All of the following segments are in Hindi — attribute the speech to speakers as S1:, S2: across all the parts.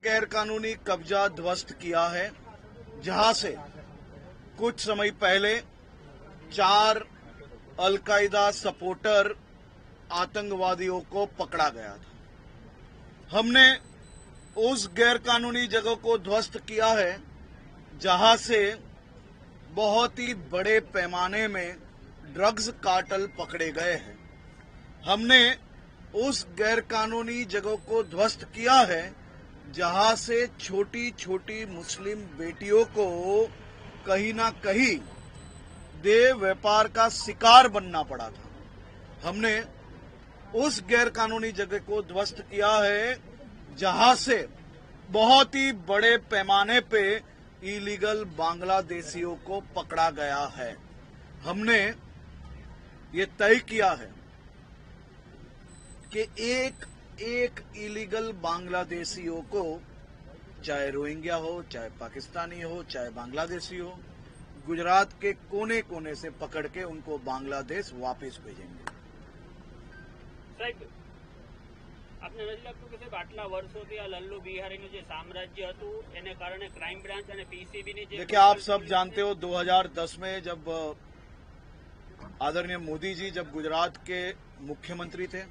S1: गैरकानूनी कब्जा ध्वस्त किया है, जहां से कुछ समय पहले 4 अलकायदा सपोर्टर आतंकवादियों को पकड़ा गया था। हमने उस गैरकानूनी जगह को ध्वस्त किया है जहां से बहुत ही बड़े पैमाने में ड्रग्स कार्टेल पकड़े गए हैं। हमने उस गैरकानूनी जगह को ध्वस्त किया है जहां से छोटी छोटी मुस्लिम बेटियों को कहीं ना कहीं देह व्यापार का शिकार बनना पड़ा था। हमने उस गैरकानूनी जगह को ध्वस्त किया है जहां से बहुत ही बड़े पैमाने पे इलीगल बांग्लादेशियों को पकड़ा गया है। हमने ये तय किया है कि एक इलीगल बांग्लादेशियों को, चाहे रोहिंग्या हो, चाहे पाकिस्तानी हो, चाहे बांग्लादेशी हो, गुजरात के कोने कोने से पकड़ के उनको बांग्लादेश वापस भेजेंगे।
S2: સાહેબ, આપને નથી લાગતું કે સાહેબ આટલા વર્ષોથી આ લલ્લુ બિહારીનું જે સામ્રાજ્ય હતું એને કારણે ક્રાઇમ બ્રાન્ચ અને પીસીબીની જે
S1: देखिए, आप सब जानते हो 2010 में जब आदरणीय मोदी जी जब गुजरात के मुख्यमंत्री थे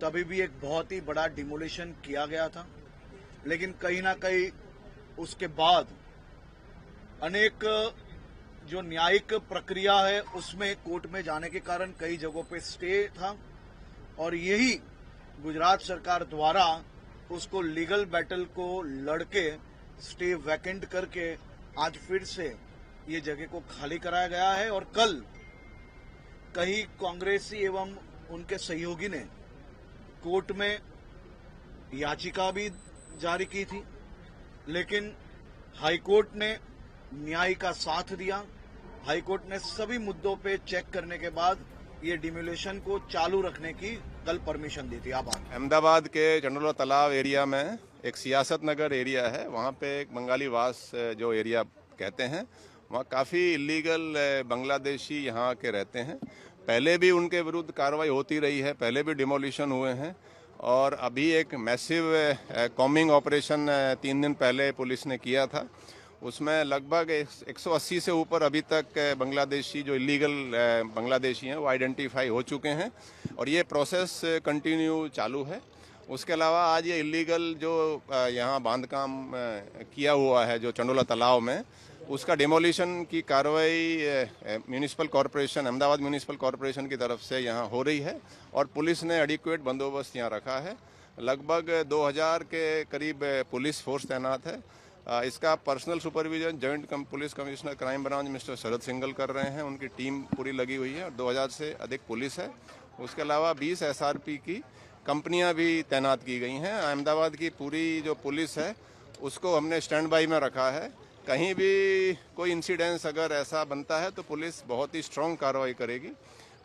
S1: तभी भी एक बहुत ही बड़ा डिमोलिशन किया गया था, लेकिन कहीं ना कहीं उसके बाद अनेक जो न्यायिक प्रक्रिया है उसमें कोर्ट में जाने के कारण कई जगहों पे स्टे था और यही गुजरात सरकार द्वारा उसको लीगल बैटल को लड़के स्टे वैकेंट करके आज फिर से ये जगह को खाली कराया गया है। और कल कई कांग्रेसी एवं उनके सहयोगी ने कोर्ट में याचिका भी जारी की थी, लेकिन हाईकोर्ट ने न्याय का साथ दिया। हाईकोर्ट ने सभी मुद्दों पे चेक करने के बाद ये डिमोलिशन को चालू रखने की कल परमिशन दी थी। आभार।
S3: अहमदाबाद के चंडोला तालाब एरिया में एक सियासत नगर एरिया है, वहाँ पे एक बंगाली वास जो एरिया कहते हैं, वहाँ काफ़ी इलीगल बांग्लादेशी यहाँ के रहते हैं। पहले भी उनके विरुद्ध कार्रवाई होती रही है, पहले भी डिमोलिशन हुए हैं और अभी एक मैसिव कॉम्बिंग ऑपरेशन 3 दिन पहले पुलिस ने किया था। उसमें लगभग 180 से ऊपर अभी तक बांग्लादेशी जो इलीगल बांग्लादेशी हैं वो आइडेंटिफाई हो चुके हैं और ये प्रोसेस कंटिन्यू चालू है। उसके अलावा आज ये इलीगल जो यहाँ बांधकाम किया हुआ है जो चंडोला तालाब में, उसका डिमोलिशन की कार्रवाई municipal corporation, Ahmedabad municipal corporation की तरफ से यहाँ हो रही है और पुलिस ने एडिक्वेट बंदोबस्त यहाँ रखा है। लगभग 2000 के करीब पुलिस फोर्स तैनात है। इसका personal supervision joint police commissioner crime branch mister Sharad Singhal कर रहे हैं, उनकी टीम पूरी लगी हुई है और 2000 से अधिक पुलिस है। उसके अलावा 20 एसआरपी की कंपनियां भी तैनात की गई हैं। अहमदाबाद की पूरी जो पुलिस है उसको हमने स्टैंड बाई में रखा है। कहीं भी कोई इंसिडेंस अगर ऐसा बनता है तो पुलिस बहुत ही स्ट्रांग कार्रवाई करेगी।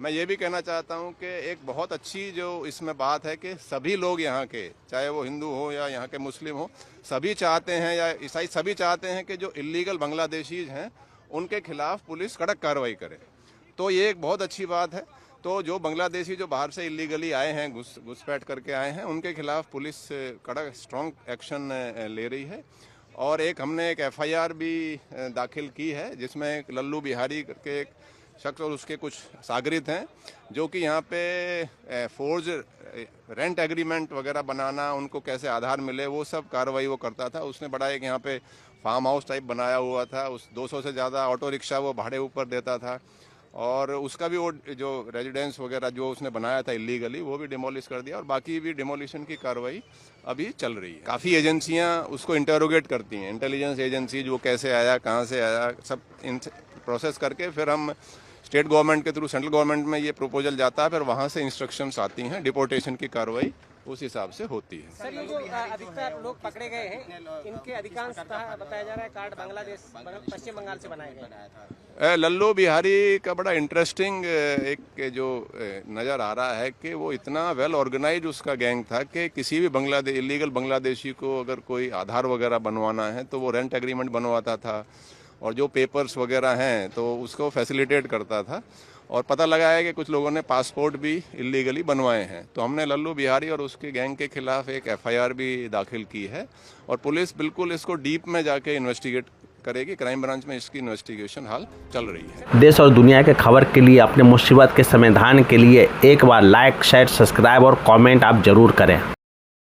S3: मैं ये भी कहना चाहता हूँ कि एक बहुत अच्छी जो इसमें बात है कि सभी लोग यहाँ के, चाहे वो हिंदू हो या यहाँ के मुस्लिम हो, सभी चाहते हैं या ईसाई सभी चाहते हैं कि जो इलीगल बांग्लादेशीज हैं उनके खिलाफ पुलिस कड़क कार्रवाई करे। तो ये एक बहुत अच्छी बात है। तो जो बांग्लादेशी जो बाहर से इलीगली आए हैं, घुसपैठ करके आए हैं, उनके खिलाफ पुलिस कड़क स्ट्रॉन्ग एक्शन ले रही है। और एक हमने एक FIR भी दाखिल की है जिसमें एक लल्लू बिहारी के एक शख्स और उसके कुछ सागरित हैं जो कि यहाँ पे फोर्ज रेंट एग्रीमेंट वगैरह बनाना, उनको कैसे आधार मिले, वो सब कार्रवाई वो करता था। उसने बड़ा एक यहाँ पे फार्म हाउस टाइप बनाया हुआ था, उस 200 से ज़्यादा ऑटो रिक्शा वो भाड़े ऊपर देता था और उसका भी वो जो रेजिडेंस वगैरह जो उसने बनाया था इलीगली वो भी डिमोलिश कर दिया और बाकी भी डिमोलिशन की कार्रवाई अभी चल रही है। काफ़ी एजेंसियाँ उसको इंटरोगेट करती हैं, इंटेलिजेंस एजेंसी, वो कैसे आया, कहाँ से आया, सब इन प्रोसेस करके फिर हम स्टेट गवर्नमेंट के थ्रू सेंट्रल गवर्नमेंट में ये प्रपोजल जाता है, फिर वहाँ से इंस्ट्रक्शंस आती हैं, डिपोर्टेशन की कार्रवाई उस हिसाब से होती है।
S4: सर, ये जो अधिकतर लोग पकड़े गए हैं इनके अधिकांश बताया जा रहा है कार्ड बांग्लादेश पश्चिम बंगाल से बनाए गए।
S3: लल्लू बिहारी का बड़ा इंटरेस्टिंग एक जो नज़र आ रहा है कि वो इतना वेल ऑर्गेनाइज उसका गैंग था कि किसी भी इलीगल बांग्लादेशी को अगर कोई आधार वगैरह बनवाना है तो वो रेंट एग्रीमेंट बनवाता था और जो पेपर्स वगैरह हैं तो उसको फैसिलिटेट करता था और पता लगा है कि कुछ लोगों ने पासपोर्ट भी इलीगली बनवाए हैं। तो हमने लल्लू बिहारी और उसके गैंग के खिलाफ एक FIR भी दाखिल की है और पुलिस बिल्कुल इसको डीप में जाके इन्वेस्टिगेट करेगी। क्राइम ब्रांच में इसकी इन्वेस्टिगेशन हाल चल रही है।
S5: देश और दुनिया के खबर के लिए, अपने मुसीबत के समाधान के लिए एक बार लाइक, शेयर, सब्सक्राइब और कमेंट आप जरूर करें।